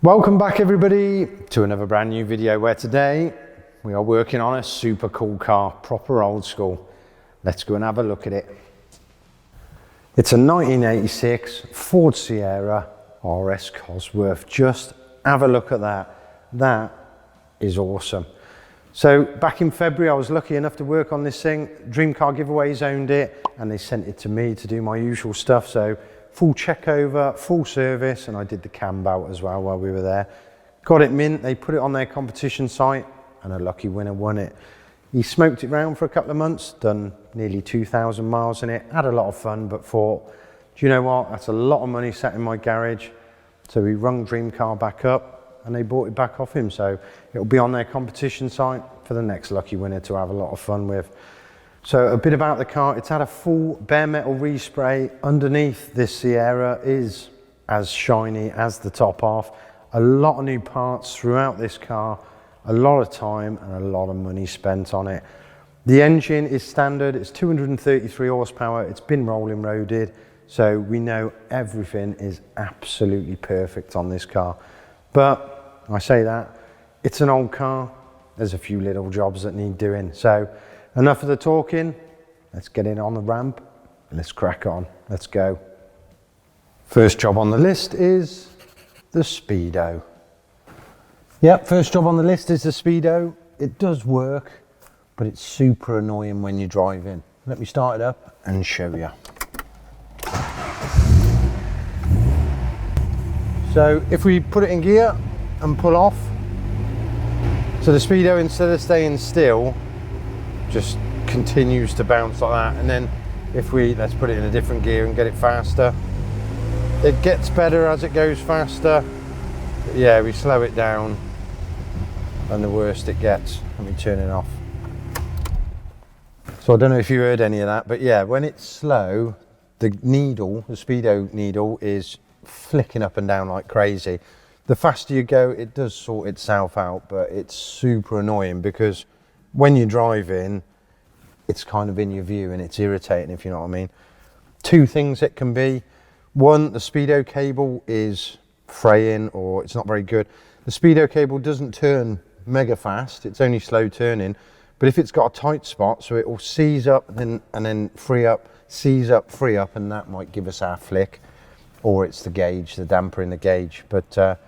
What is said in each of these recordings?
Welcome back everybody to another brand new video where today we are working on a super cool car, proper old school. Let's go and have a look at it. It's a 1986 Ford Sierra RS Cosworth. Just have a look at that. That is awesome. So back in February I was lucky enough to work on this thing. Dream Car Giveaways owned it and they sent it to me to do my usual stuff. So full check over, full service, and I did the cam bout as well while we were there. Got it mint, they put it on their competition site and a lucky winner won it. He smoked it round for a couple of months, done nearly 2,000 miles in it, had a lot of fun, but thought, do you know what, that's a lot of money sat in my garage. So we rung Dream Car back up and they bought it back off him. So it'll be on their competition site for the next lucky winner to have a lot of fun with. So a bit about the car, it's had a full bare metal respray. Underneath this Sierra is as shiny as the top half. A lot of new parts throughout this car, a lot of time and a lot of money spent on it. The engine is standard, it's 233 horsepower, it's been rolling roaded, so we know everything is absolutely perfect on this car. But I say that, it's an old car, there's a few little jobs that need doing. So enough of the talking, let's get in on the ramp and let's crack on, let's go. First job on the list is the speedo. Yep, first job on the list is the speedo. It does work, but it's super annoying when you're driving. Let me start it up and show you. So if we put it in gear and pull off, so the speedo, instead of staying still, just continues to bounce like that. And then if we, let's put it in a different gear and get it faster, it gets better as it goes faster. But yeah, we slow it down and the worse it gets. Let me turn it off. So I don't know if you heard any of that, but yeah, when it's slow, the needle, the speedo needle, is flicking up and down like crazy. The faster you go, it does sort itself out, but it's super annoying because when you're driving, it's kind of in your view and it's irritating, if you know what I mean. Two things it can be. One, the speedo cable is fraying or it's not very good. The speedo cable doesn't turn mega fast, it's only slow turning, but if it's got a tight spot, so it will seize up and then free up, seize up, free up, and that might give us our flick. Or it's the gauge, the damper in the gauge. But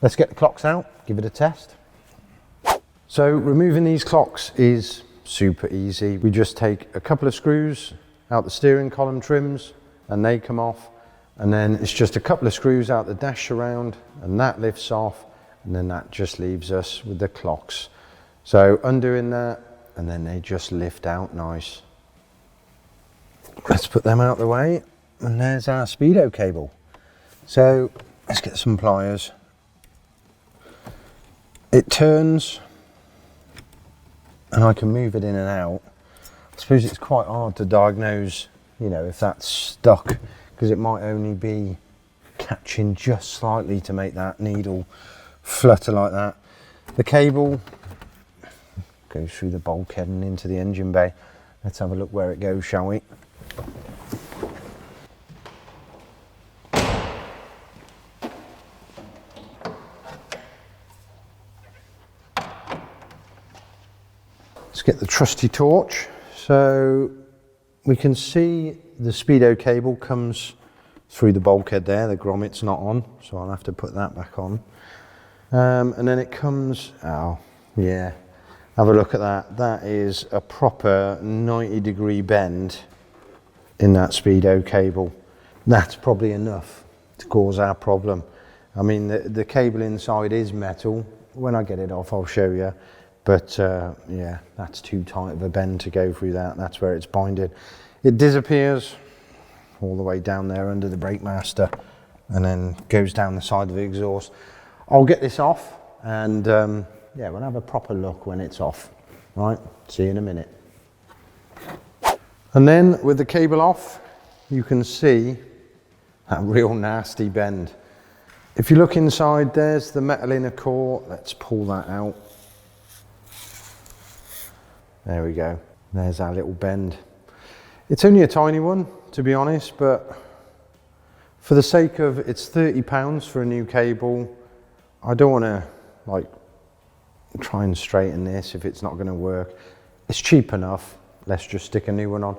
let's get the clocks out, give it a test. So removing these clocks is super easy. We just take a couple of screws out the steering column trims and they come off, and then it's just a couple of screws out the dash surround and that lifts off, and then that just leaves us with the clocks. So undoing that and then they just lift out nice. Let's put them out the way, and there's our speedo cable. So let's get some pliers. It turns and I can move it in and out. I suppose it's quite hard to diagnose, you know, if that's stuck, because it might only be catching just slightly to make that needle flutter like that. The cable goes through the bulkhead and into the engine bay. Let's have a look where it goes, shall we? Let's get the trusty torch. So we can see the speedo cable comes through the bulkhead there. The grommet's not on, so I'll have to put that back on. And then it comes, oh yeah, have a look at that. That is a proper 90-degree bend in that speedo cable. That's probably enough to cause our problem. I mean, the cable inside is metal. When I get it off, I'll show you. But yeah, that's too tight of a bend to go through that. That's where it's binded. It disappears all the way down there under the brake master and then goes down the side of the exhaust. I'll get this off and yeah, we'll have a proper look when it's off. Right, see you in a minute. And then with the cable off, you can see that real nasty bend. If you look inside, there's the metal inner core. Let's pull that out. There we go, there's our little bend. It's only a tiny one, to be honest, but for the sake of, it's £30 for a new cable, I don't want to like try and straighten this if it's not going to work. It's cheap enough. Let's just stick a new one on.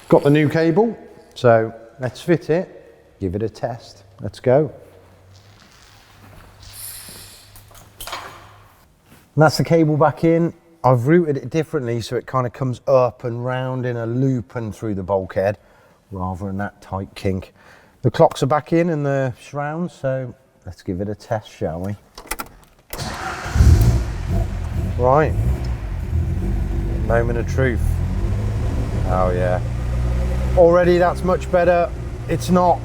Got the new cable, so let's fit it, give it a test. Let's go. And that's the cable back in. I've routed it differently so it kind of comes up and round in a loop and through the bulkhead rather than that tight kink. The clocks are back in and the surrounds, so let's give it a test, shall we? Right, moment of truth. Oh yeah, already that's much better. It's not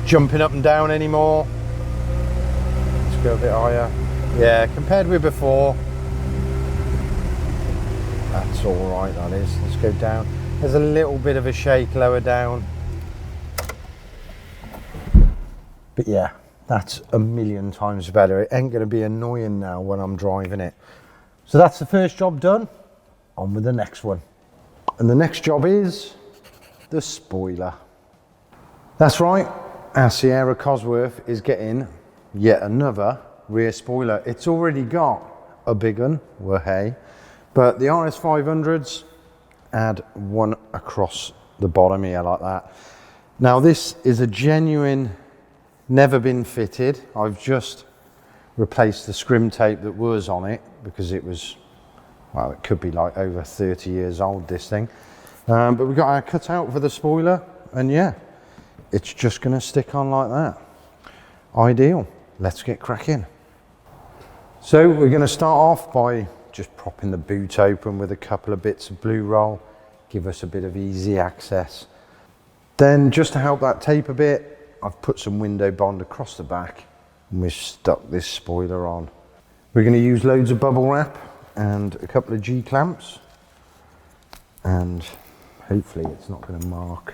jumping up and down anymore. Let's go a bit higher. Yeah, compared with before, that's all right, that is. Let's go down. There's a little bit of a shake lower down. But yeah, that's a million times better. It ain't gonna be annoying now when I'm driving it. So that's the first job done. On with the next one. And the next job is the spoiler. That's right, our Sierra Cosworth is getting yet another rear spoiler. It's already got a big one, hey, but the RS500s add one across the bottom here like that. Now this is a genuine, never been fitted. I've just replaced the scrim tape that was on it because it was, well, it could be like over 30 years old, this thing. But we've got our cutout for the spoiler, and yeah, it's just gonna stick on like that. Ideal. Let's get cracking. So we're going to start off by just propping the boot open with a couple of bits of blue roll, give us a bit of easy access. Then just to help that tape a bit, I've put some window bond across the back and we've stuck this spoiler on. We're going to use loads of bubble wrap and a couple of G-clamps, and hopefully it's not going to mark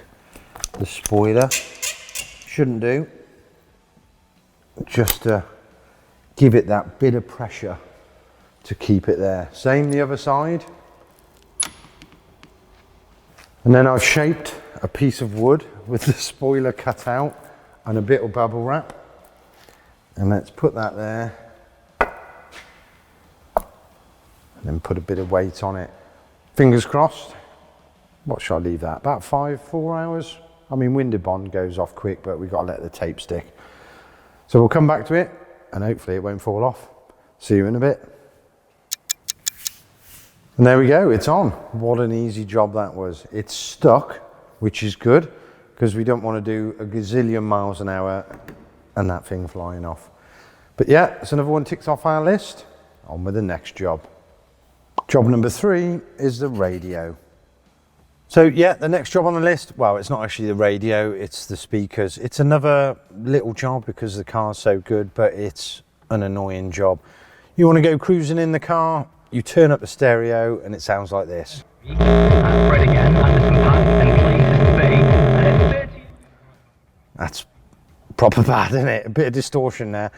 the spoiler. Shouldn't do. Just to give it that bit of pressure to keep it there. Same the other side. And then I've shaped a piece of wood with the spoiler cut out and a bit of bubble wrap. And let's put that there. And then put a bit of weight on it. Fingers crossed. What shall I leave that? About 4 hours? I mean, window bond goes off quick, but we've got to let the tape stick. So we'll come back to it and hopefully it won't fall off. See you in a bit. And there we go, it's on. What an easy job that was. It's stuck, which is good, because we don't want to do a gazillion miles an hour and that thing flying off. But yeah, it's another one ticked off our list. On with the next job. Job number 3 is the radio. So yeah, the next job on the list, well, it's not actually the radio, it's the speakers. It's another little job because the car's so good, but it's an annoying job. You want to go cruising in the car, you turn up the stereo and it sounds like this. That's proper bad, isn't it? A bit of distortion there.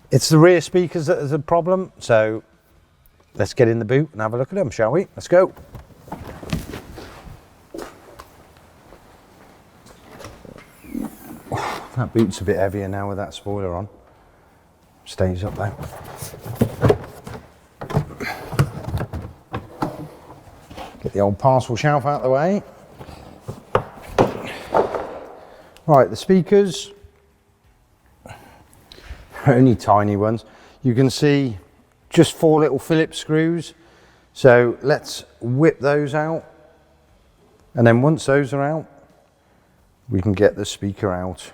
It's the rear speakers that is a problem, so let's get in the boot and have a look at them, shall we? Let's go. That boot's a bit heavier now with that spoiler on. Stays up though. Get the old parcel shelf out of the way. Right, the speakers, only tiny ones. You can see just 4 little Phillips screws. So let's whip those out. And then once those are out, we can get the speaker out.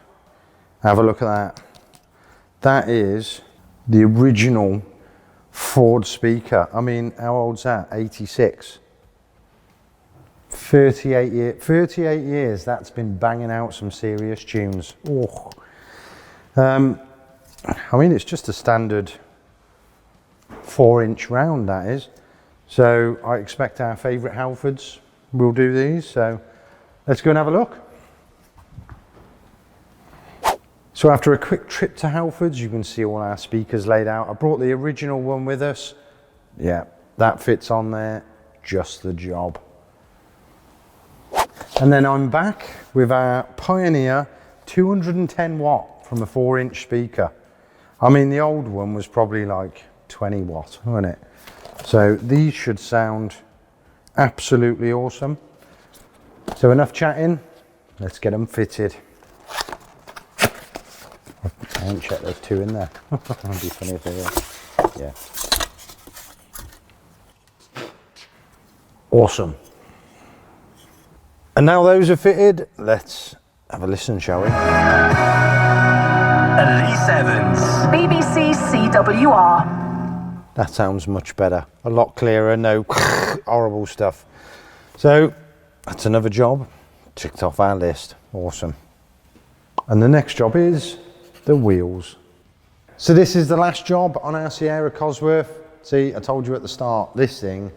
Have a look at that. That is the original Ford speaker. I mean, how old's that? 86. 38 years that's been banging out some serious tunes. Oh. I mean, it's just a standard 4-inch round, that is. So I expect our favourite Halfords will do these. So let's go and have a look. So after a quick trip to Halfords, you can see all our speakers laid out. I brought the original one with us. Yeah, that fits on there, just the job. And then I'm back with our Pioneer 210 watt from a 4-inch speaker. I mean, the old one was probably like 20 watt, wasn't it? So these should sound absolutely awesome. So enough chatting, let's get them fitted. I haven't checked there's 2 in there. That'd be funny if they were. Yeah. Awesome. And now those are fitted, let's have a listen, shall we? Elise Evans, BBC CWR. That sounds much better, a lot clearer, no horrible stuff. So that's another job ticked off our list. Awesome. And the next job is the wheels. So this is the last job on our Sierra Cosworth. See, I told you at the start, this thing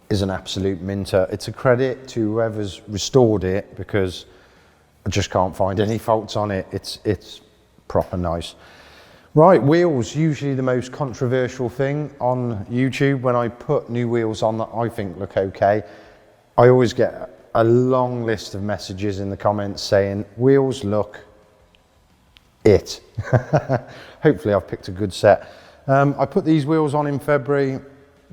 is an absolute minter. It's a credit to whoever's restored it because I just can't find any faults on it. It's proper nice. Right, wheels, usually the most controversial thing on YouTube. When I put new wheels on that I think look okay, I always get a long list of messages in the comments saying, wheels look it. Hopefully I've picked a good set. I put these wheels on in February.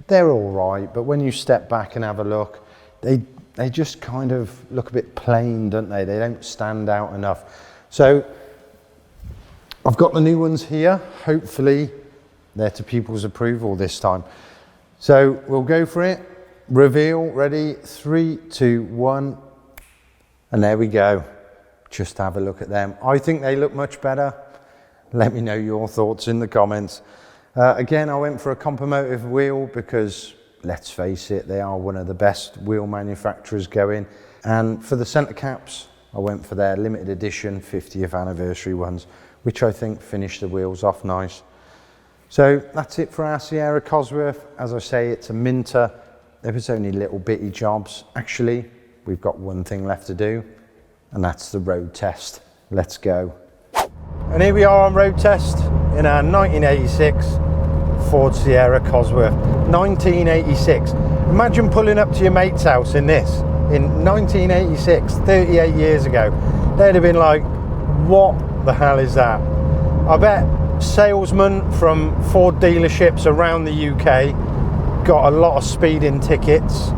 They're all right, but when you step back and have a look, they just kind of look a bit plain, don't they? They don't stand out enough. So I've got the new ones here. Hopefully they're to people's approval this time. So we'll go for it. Reveal, ready, 3, 2, 1. And there we go. Just have a look at them. I think they look much better. Let me know your thoughts in the comments. Again, I went for a Compomotive wheel because, let's face it, they are one of the best wheel manufacturers going. And for the centre caps, I went for their limited edition 50th anniversary ones, which I think finish the wheels off nice. So that's it for our Sierra Cosworth. As I say, it's a minter. There was only little bitty jobs. Actually, we've got one thing left to do, and that's the road test. Let's go. And here we are on road test in our 1986 Ford Sierra Cosworth. 1986. Imagine pulling up to your mate's house in this in 1986, 38 years ago. They'd have been like, what the hell is that? I bet salesmen from Ford dealerships around the UK got a lot of speeding tickets,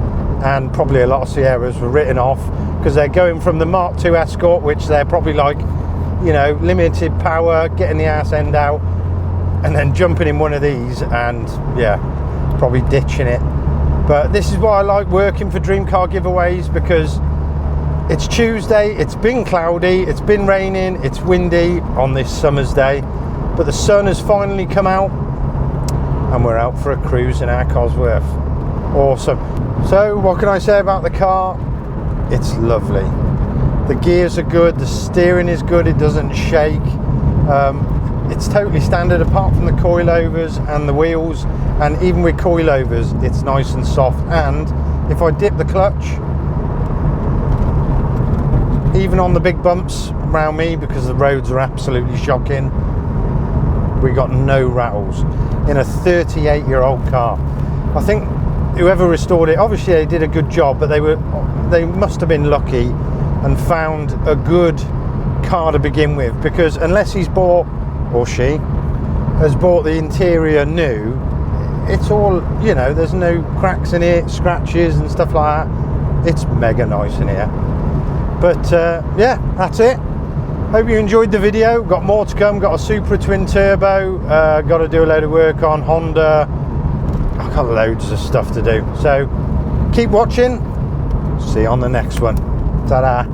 and probably a lot of Sierras were written off because they're going from the Mark II Escort, which they're probably like, you know, limited power, getting the ass end out, and then jumping in one of these and yeah, probably ditching it. But this is why I like working for Dream Car Giveaways, because it's Tuesday, it's been cloudy, it's been raining, it's windy on this summer's day, but the sun has finally come out and we're out for a cruise in our Cosworth. Awesome. So what can I say about the car? It's lovely. The gears are good, the steering is good, it doesn't shake. It's totally standard apart from the coilovers and the wheels, and even with coilovers it's nice and soft. And if I dip the clutch, even on the big bumps around me, because the roads are absolutely shocking, we got no rattles in a 38-year-old car. I think whoever restored it, obviously they did a good job, but they must have been lucky and found a good car to begin with, because unless he's bought, or she has bought the interior new, it's all, you know, there's no cracks in it, scratches and stuff like that. It's mega nice in here. But yeah, that's it. Hope you enjoyed the video. Got more to come. Got a Supra twin turbo, got to do a load of work on Honda. I've got loads of stuff to do, so keep watching. See you on the next one. Ta-da.